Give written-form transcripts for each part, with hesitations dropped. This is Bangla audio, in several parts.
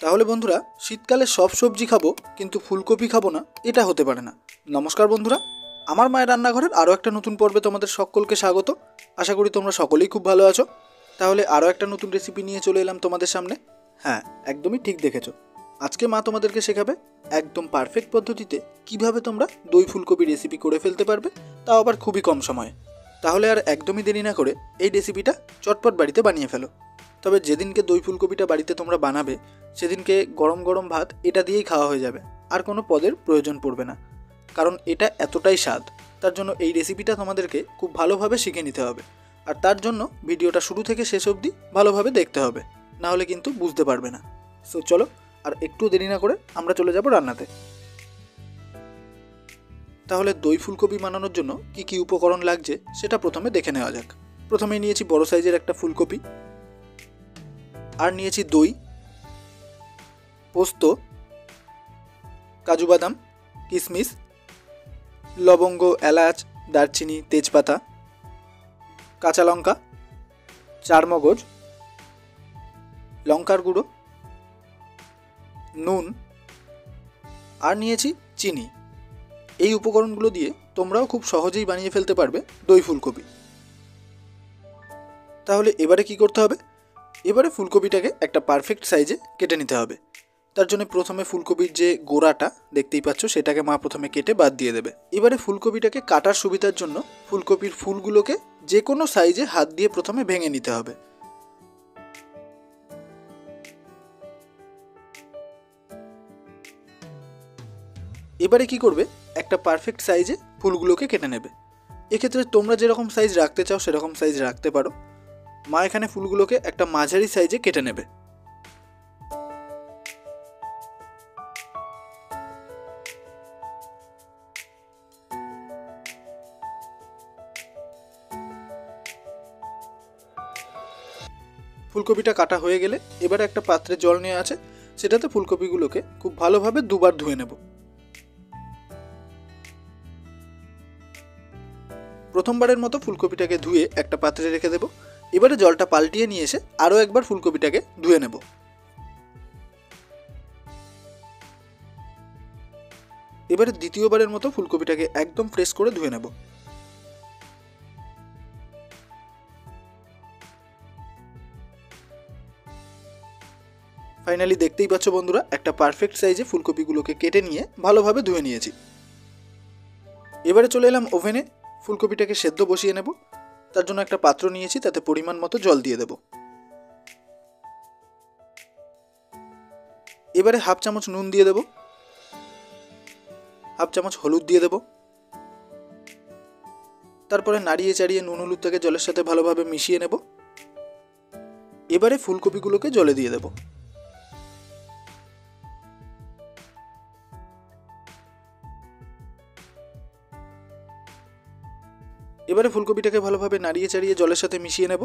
তাহলে বন্ধুরা, শীতকালে সব সবজি খাবো কিন্তু ফুলকপি খাবো না, এটা হতে পারে না। নমস্কার বন্ধুরা, আমার মায়ের রান্নাঘরের আরও একটা নতুন পর্বে তোমাদের সকলকে স্বাগত। আশা করি তোমরা সকলেই খুব ভালো আছো। তাহলে আরও একটা নতুন রেসিপি নিয়ে চলে এলাম তোমাদের সামনে। হ্যাঁ, একদমই ঠিক দেখেছো। আজকে মা তোমাদেরকে শেখাবে একদম পারফেক্ট পদ্ধতিতে কিভাবে তোমরা দই ফুলকপি রেসিপি করে ফেলতে পারবে, তাও আবার খুবই কম সময়ে। তাহলে আর একদমই দেরি না করে এই রেসিপিটা চটপট বাড়িতে বানিয়ে ফেলো। তবে যেদিনকে দই ফুলকপিটা বাড়িতে তোমরা বানাবে সেদিনকে গরম গরম ভাত এটা দিয়েই খাওয়া হয়ে যাবে, আর কোনো পদের প্রয়োজন পড়বে না, কারণ এটা এতটাই স্বাদ। তার জন্য এই রেসিপিটা তোমাদেরকে খুব ভালোভাবে শিখে নিতে হবে, আর তার জন্য ভিডিওটা শুরু থেকে শেষ অবধি ভালোভাবে দেখতে হবে, না হলে কিন্তু বুঝতে পারবে না। সো চলো, আর একটু দেরি না করে আমরা চলে যাব রান্নাতে। তাহলে দই ফুলকপি বানানোর জন্য কি কি উপকরণ লাগছে সেটা প্রথমে দেখে নেওয়া যাক। প্রথমে নিয়েছি বড় সাইজের একটা ফুলকপি, আর নিয়েছি দই, পোস্ত, কাজু বাদাম, কিশমিশ, লবঙ্গ, এলাচ, দারচিনি, তেজপাতা, কাঁচা লঙ্কা, চারমগজ, লঙ্কার গুঁড়ো, নুন, আর নিয়েছি চিনি। এই উপকরণগুলো দিয়ে তোমরাও খুব সহজেই বানিয়ে ফেলতে পারবে দই ফুলকপি। তাহলে এবারে কি করতে হবে? এবারে ফুলকপিটাকে একটা পারফেক্ট সাইজে কেটে নিতে হবে। তার জন্য প্রথমে ফুলকপির যে গোড়াটা দেখতেই পাচ্ছ সেটাকে মা প্রথমে কেটে বাদ দিয়ে দেবে। এবারে ফুলকপিটাকে কাটার সুবিধার জন্য ফুলকপির ফুলগুলোকে যে কোনো সাইজে হাত দিয়ে প্রথমে ভেঙে নিতে হবে। এবারে কি করবে, একটা পারফেক্ট সাইজে ফুলগুলোকে কেটে নেবে। এক্ষেত্রে তোমরা যেরকম সাইজ রাখতে চাও সেরকম সাইজ রাখতে পারো। মা এখানে ফুলগুলোকে একটা মাঝারি সাইজে কেটে নেবে। ফুলকপিটা কাটা হয়ে গেলে এবারে একটা পাত্রে জল নিয়ে আছে, সেটাতে ফুলকপিগুলোকে খুব ভালোভাবে দুবার ধুয়ে নেব। প্রথমবারের মতো ফুলকপিটাকে ধুয়ে একটা পাত্রে রেখে দেব। এবারে জলটা পাল্টিয়ে নিয়ে এসে আরও একবার ফুলকপিটাকে ধুয়ে নেব। এবারে দ্বিতীয়বারের মতো ফুলকপিটাকে একদম ফ্রেশ করে ধুয়ে নেব। ফাইনালি দেখতেই পাচ্ছ বন্ধুরা, একটা পারফেক্ট সাইজে ফুলকপিগুলোকে কেটে নিয়ে ভালোভাবে ধুয়ে নিয়েছি। এবারে চলে এলাম ওভেনে, ফুলকপিটাকে সেদ্ধ বসিয়ে নেব। তার জন্য একটা পাত্র নিয়েছি, তাতে পরিমাণ মতো জল দিয়ে দেব। এবারে হাফ চামচ নুন দিয়ে দেব, হাফ চামচ হলুদ দিয়ে দেব। তারপরে নাড়িয়ে চাড়িয়ে নুন হলুদটাকে জলের সাথে ভালোভাবে মিশিয়ে নেব। এবারে ফুলকপিগুলোকে জলে দিয়ে দেব। এবারে ফুলকপিটাকে ভালোভাবে নাড়িয়ে চাড়িয়ে জলের সাথে মিশিয়ে নেব।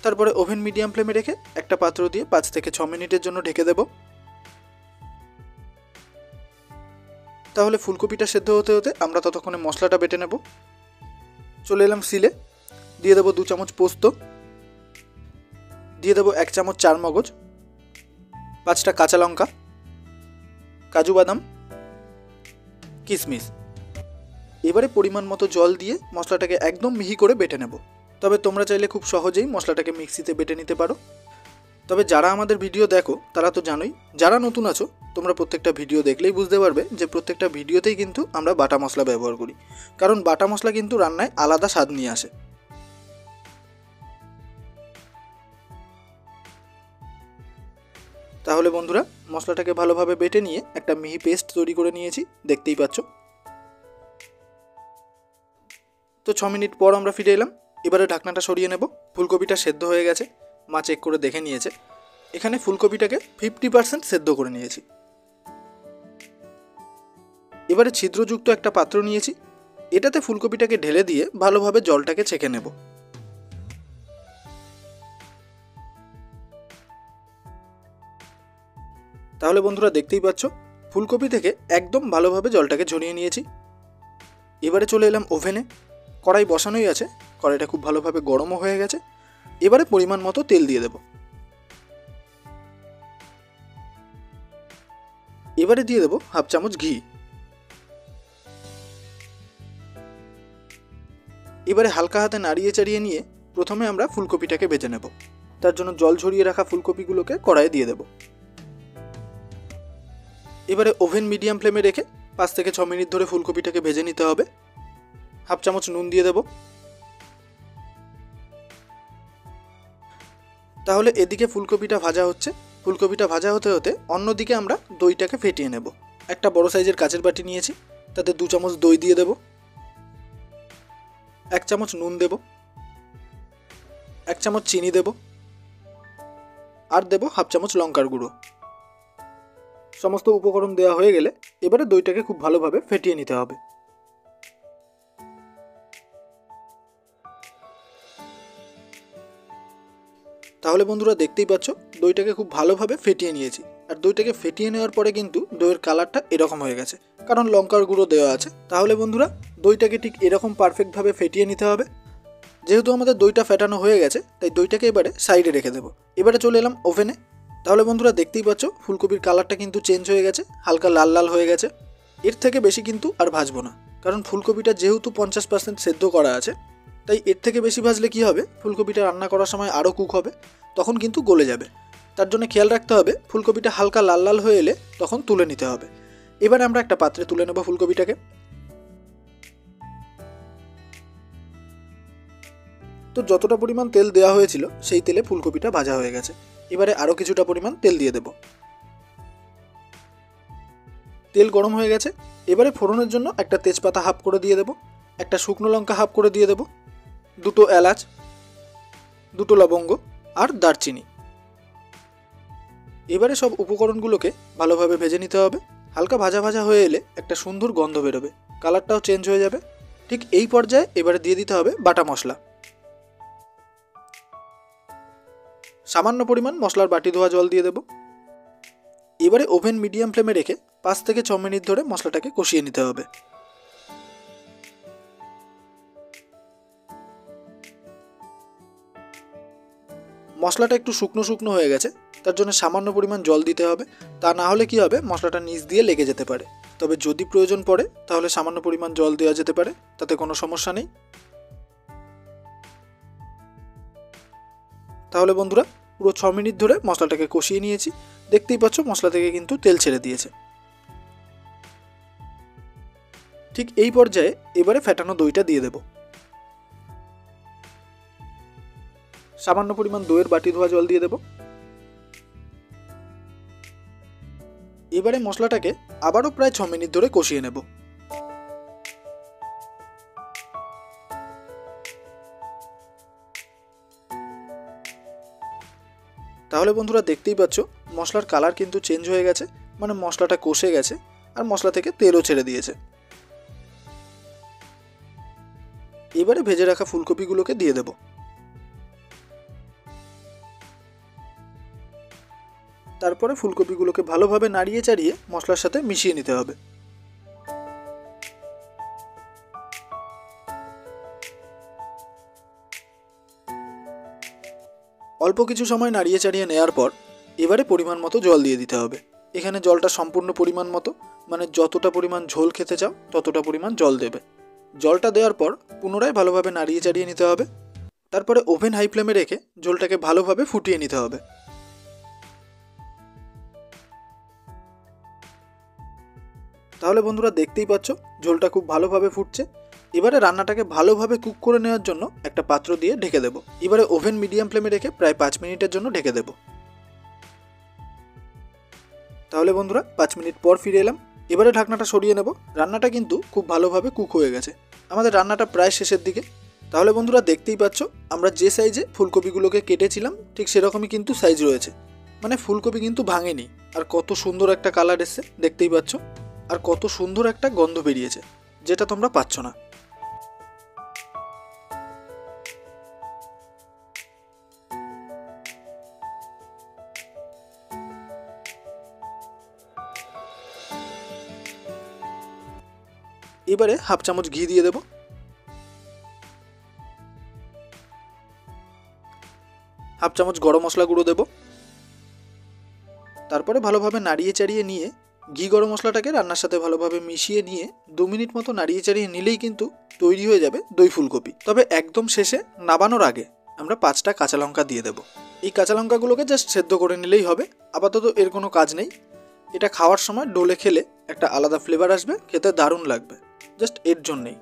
তারপরে ওভেন মিডিয়াম ফ্লেমে রেখে একটা পাত্র দিয়ে 5 থেকে 6 মিনিটের জন্য ঢেকে দেব। তাহলে ফুলকপিটা সেদ্ধ হতে হতে আমরা ততক্ষণে মশলাটা বেটে নেব। চলে এলাম সিলে, দিয়ে দেবো 2 চামচ পোস্ত, দিয়ে দেবো 1 চামচ চারমগজ, 5টা কাঁচা লঙ্কা, কাজু বাদাম, কিশমিশ। এবারে পরিমাণ মতো জল দিয়ে মশলাটাকে একদম মিহি করে বেটে নেব। তবে তোমরা চাইলে খুব সহজেই মশলাটাকে মিক্সিতে বেটে নিতে পারো। তবে যারা আমাদের ভিডিও দেখো তারা তো জানোই, যারা নতুন আছো তোমরা প্রত্যেকটা ভিডিও দেখলেই বুঝতে পারবে যে প্রত্যেকটা ভিডিওতেই কিন্তু আমরা বাটা মশলা ব্যবহার করি, কারণ বাটা মশলা কিন্তু রান্নায় আলাদা স্বাদ নিয়ে আসে। তাহলে বন্ধুরা, মশলাটাকে ভালোভাবে বেটে নিয়ে একটা মিহি পেস্ট তৈরি করে নিয়েছি, দেখতেই পাচ্ছ। তো 6 মিনিট পর আমরা ফিরে এলাম। এবারে ঢাকনাটা সরিয়ে নেব। ফুলকপিটা সেদ্ধ হয়ে গেছে, মা চেক করে দেখে নিয়েছে। এখানে ফুলকপিটাকে 50% সেদ্ধ করে নিয়েছি। এবারে ছিদ্রযুক্ত একটা পাত্র নিয়েছি, এটাতে ফুলকপিটাকে ঢেলে দিয়ে ভালোভাবে জলটাকে ছেঁকে নেব। তাহলে বন্ধুরা দেখতেই পাচ্ছ, ফুলকপি থেকে একদম ভালোভাবে জলটাকে ঝরিয়ে নিয়েছি। এবারে চলে এলাম ওভেনে, কড়াই বসানোই আছে, কড়াইটা খুব ভালোভাবে গরমও হয়ে গেছে। এবারে পরিমাণ মতো তেল দিয়ে দেব। এবারে দিয়ে দেবো হাফ চামচ ঘি। এবারে হালকা হাতে নাড়িয়ে চাড়িয়ে নিয়ে প্রথমে আমরা ফুলকপিটাকে ভেজে নেব। তার জন্য জল ঝরিয়ে রাখা ফুলকপিগুলোকে কড়াইয়ে দিয়ে দেব। এবারে ওভেন মিডিয়াম ফ্লেমে রেখে 5 থেকে 6 মিনিট ধরে ফুলকপিটাকে ভেজে নিতে হবে। হাফ চামচ নুন দিয়ে দেব। তাহলে এদিকে ফুলকপিটা ভাজা হচ্ছে। ফুলকপিটা ভাজা হতে হতে অন্যদিকে আমরা দইটাকে ফেটিয়ে নেব। একটা বড় সাইজের কাচের বাটি নিয়েছি, তাতে 2 চামচ দই দিয়ে দেব। 1 চামচ নুন দেব, 1 চামচ চিনি দেব, আর দেব হাফ চামচ লঙ্কার গুঁড়ো। সমস্ত উপকরণ দেওয়া হয়ে গেলে এবারে দইটাকে খুব ভালোভাবে ফেটিয়ে নিতে হবে। তাহলে বন্ধুরা দেখতেই পাচ্ছ দইটাকে খুব ভালোভাবে ফেটিয়ে নিয়েছি। আর দইটাকে ফেটিয়ে নেওয়ার পরে কিন্তু দইয়ের কালারটা এরকম হয়ে গেছে, কারণ লঙ্কার গুঁড়ো দেওয়া আছে। তাহলে বন্ধুরা দইটাকে ঠিক এরকম পারফেক্টভাবে ফেটিয়ে নিতে হবে। যেহেতু আমাদের দইটা ফেটানো হয়ে গেছে, তাই দইটাকে এবারে সাইডে রেখে দেবো। এবারে চলে এলাম ওভেনে। তাহলে বন্ধুরা দেখতেই পাচ্ছ ফুলকপির কালারটা কিন্তু চেঞ্জ হয়ে গেছে, হালকা লাল লাল হয়ে গেছে। এর থেকে বেশি কিন্তু আর ভাজবো না, কারণ ফুলকপিটা যেহেতু 50% সেদ্ধ করা আছে, তাই এর থেকে বেশি ভাজলে কি হবে, ফুলকপিটা রান্না করার সময় আরও কুক হবে, তখন কিন্তু গলে যাবে। তার জন্য খেয়াল রাখতে হবে ফুলকপিটা হালকা লাল লাল হয়ে এলে তখন তুলে নিতে হবে। এবারে আমরা একটা পাত্রে তুলে নেব ফুলকপিটাকে। তো যতটা পরিমাণ তেল দেওয়া হয়েছিল সেই তেলে ফুলকপিটা ভাজা হয়ে গেছে। এবারে আরও কিছুটা পরিমাণ তেল দিয়ে দেব। তেল গরম হয়ে গেছে। এবারে ফোড়নের জন্য একটা তেজপাতা হাফ করে দিয়ে দেব, একটা শুকনো লঙ্কা হাফ করে দিয়ে দেব, 2টো এলাচ, 2টো লবঙ্গ আর দারচিনি। এবারে সব উপকরণগুলোকে ভালোভাবে ভেজে নিতে হবে। হালকা ভাজা ভাজা হয়ে এলে একটা সুন্দর গন্ধ বেরোবে, কালারটাও চেঞ্জ হয়ে যাবে। ঠিক এই পর্যায়ে এবারে দিয়ে দিতে হবে বাটা মশলা। সামান্য পরিমাণ মশলার বাটি ধোয়া জল দিয়ে দেব। এবারে ওভেন মিডিয়াম ফ্লেমে রেখে 5 থেকে 6 মিনিট ধরে মশলাটাকে কষিয়ে নিতে হবে। মশলাটা একটু শুকনো শুকনো হয়ে গেছে, তার জন্য সামান্য পরিমাণ জল দিতে হবে। তা না হলে কি হবে, মশলাটা নিচ দিয়ে লেগে যেতে পারে। তবে যদি প্রয়োজন পড়ে তাহলে সামান্য পরিমাণ জল দেওয়া যেতে পারে, তাতে কোনো সমস্যা নেই। তাহলে বন্ধুরা পুরো 6 মিনিট ধরে মশলাটাকে কষিয়ে নিয়েছি। দেখতেই পাচ্ছ মশলা থেকে কিন্তু তেল ছেড়ে দিয়েছে। ঠিক এই পর্যায়ে এবারে ফেটানো দইটা দিয়ে দেব। সামান্য পরিমাণ দইয়ের বাটি ধোয়া জল দিয়ে দেব। এবারে মশলাটাকে আবারও প্রায় 6 মিনিট ধরে কষিয়ে নেব। তাহলে বন্ধুরা দেখতেই পাচ্ছ মশলার কালার কিন্তু চেঞ্জ হয়ে গেছে, মানে মশলাটা কষে গেছে আর মশলা থেকে তেলও ছেড়ে দিয়েছে। এবারে ভেজে রাখা ফুলকপিগুলোকে দিয়ে দেব। তারপরে ফুলকপিগুলোকে ভালোভাবে নাড়িয়ে চাড়িয়ে মশলার সাথে মিশিয়ে নিতে হবে। অল্প কিছু সময় নাড়িয়ে চাড়িয়ে নেওয়ার পর এবারে পরিমাণ মতো জল দিয়ে দিতে হবে। এখানে জলটা সম্পূর্ণ পরিমাণ মতো, মানে যতটা পরিমাণ ঝোল খেতে চাও ততটা পরিমাণ জল দেবে। জলটা দেওয়ার পর পুনরায় ভালোভাবে নাড়িয়ে চাড়িয়ে নিতে হবে। তারপরে ওভেন হাই ফ্লেমে রেখে ঝোলটাকে ভালোভাবে ফুটিয়ে নিতে হবে। তাহলে বন্ধুরা দেখতেই পাচ্ছ ঝোলটা খুব ভালোভাবে ফুটছে। এবারে রান্নাটাকে ভালোভাবে কুক করে নেওয়ার জন্য একটা পাত্র দিয়ে ঢেকে দেব। এবারে ওভেন মিডিয়াম ফ্লেমে রেখে প্রায় 5 মিনিটের জন্য ঢেকে দেব। তাহলে বন্ধুরা 5 মিনিট পর ফিরে এলাম। এবারে ঢাকনাটা সরিয়ে নেব। রান্নাটা কিন্তু খুব ভালোভাবে কুক হয়ে গেছে, আমাদের রান্নাটা প্রায় শেষের দিকে। তাহলে বন্ধুরা দেখতেই পাচ্ছ আমরা যে সাইজে ফুলকপিগুলোকে কেটেছিলাম ঠিক সেরকমই কিন্তু সাইজ রয়েছে, মানে ফুলকপি কিন্তু ভাঙেনি। আর কত সুন্দর একটা কালার এসছে দেখতেই পাচ্ছ, আর কত সুন্দর একটা গন্ধ বেরিয়েছে, যেটা তোমরা পাচ্ছ না। এবারে হাফ চামচ ঘি দিয়ে দেব। হাফ চামচ গরম মশলা গুঁড়ো দেব। তারপরে ভালোভাবে নাড়িয়ে চাড়িয়ে নিয়ে ঘি গরম মশলাটাকে রান্নার সাথে ভালোভাবে মিশিয়ে নিয়ে 2 মিনিট মতো নাড়িয়ে চাড়িয়ে নিলেই কিন্তু তৈরি হয়ে যাবে দই ফুলকপি। তবে একদম শেষে নাবানোর আগে আমরা 5টা কাঁচা লঙ্কা দিয়ে দেবো। এই কাঁচা লঙ্কাগুলোকে জাস্ট সেদ্ধ করে নিলেই হবে, আপাতত এর কোনো কাজ নেই। এটা খাওয়ার সময় ডোলে খেলে একটা আলাদা ফ্লেভার আসবে, খেতে দারুণ লাগবে, জাস্ট এর জন্যেই।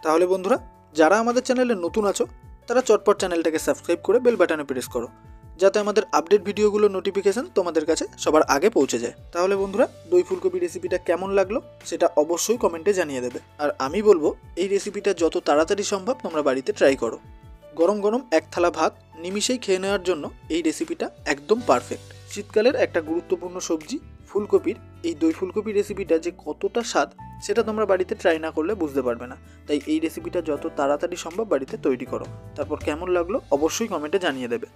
তাহলে বন্ধুরা, যারা আমাদের চ্যানেলে নতুন আছো তারা চটপট চ্যানেলটাকে সাবস্ক্রাইব করে বেল বাটনে প্রেস করো, যাতে আমাদের আপডেট ভিডিওগুলোর নোটিফিকেশন তোমাদের কাছে সবার আগে পৌঁছে যায়। তাহলে বন্ধুরা, দই ফুলকপি রেসিপিটা কেমন লাগলো সেটা অবশ্যই কমেন্টে জানিয়ে দেবে। আর আমি বলবো এই রেসিপিটা যত তাড়াতাড়ি সম্ভব তোমরা বাড়িতে ট্রাই করো। গরম গরম এক থালা ভাত নিমিষেই খেয়ে নেওয়ার জন্য এই রেসিপিটা একদম পারফেক্ট। শীতকালের একটা গুরুত্বপূর্ণ সবজি ফুলকপির এই দই ফুলকপি রেসিপিটা যে কতটা স্বাদ সেটা তোমরা বাড়িতে ট্রাই না করলে বুঝতে পারবে না। তাই এই রেসিপিটা যত তাড়াতাড়ি সম্ভব বাড়িতে তৈরি করো, তারপর কেমন লাগলো অবশ্যই কমেন্টে জানিয়ে দেবে।